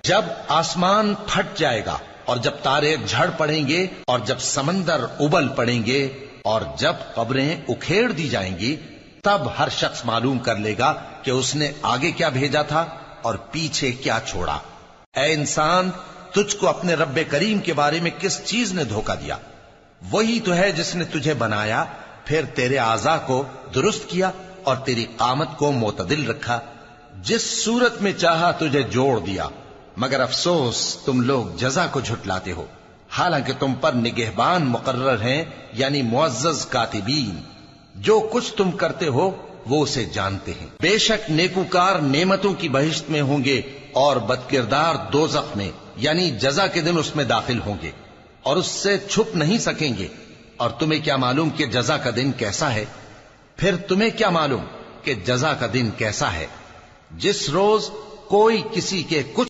جب آسمان پھٹ جائے گا اور جب تارے جھڑ پڑیں گے اور جب سمندر ابل پڑیں گے اور جب قبریں اکھیڑ دی جائیں گی، تب ہر شخص معلوم کر لے گا کہ اس نے آگے کیا بھیجا تھا اور پیچھے کیا چھوڑا۔ اے انسان، تجھ کو اپنے رب کریم کے بارے میں کس چیز نے دھوکہ دیا؟ وہی تو ہے جس نے تجھے بنایا، پھر تیرے اعضاء کو درست کیا اور تیری قامت کو معتدل رکھا، جس صورت میں چاہا تجھے جوڑ دیا۔ مگر افسوس تم لوگ جزا کو جھٹلاتے ہو، حالانکہ تم پر نگہبان مقرر ہیں، یعنی معزز کاتبین۔ جو کچھ تم کرتے ہو وہ اسے جانتے ہیں۔ بے شک نیکوکار نعمتوں کی بہشت میں ہوں گے اور بدکردار دوزخ میں، یعنی جزا کے دن اس میں داخل ہوں گے اور اس سے چھپ نہیں سکیں گے۔ اور تمہیں کیا معلوم کہ جزا کا دن کیسا ہے؟ پھر تمہیں کیا معلوم کہ جزا کا دن کیسا ہے؟ جس روز کوئی کسی کے کچھ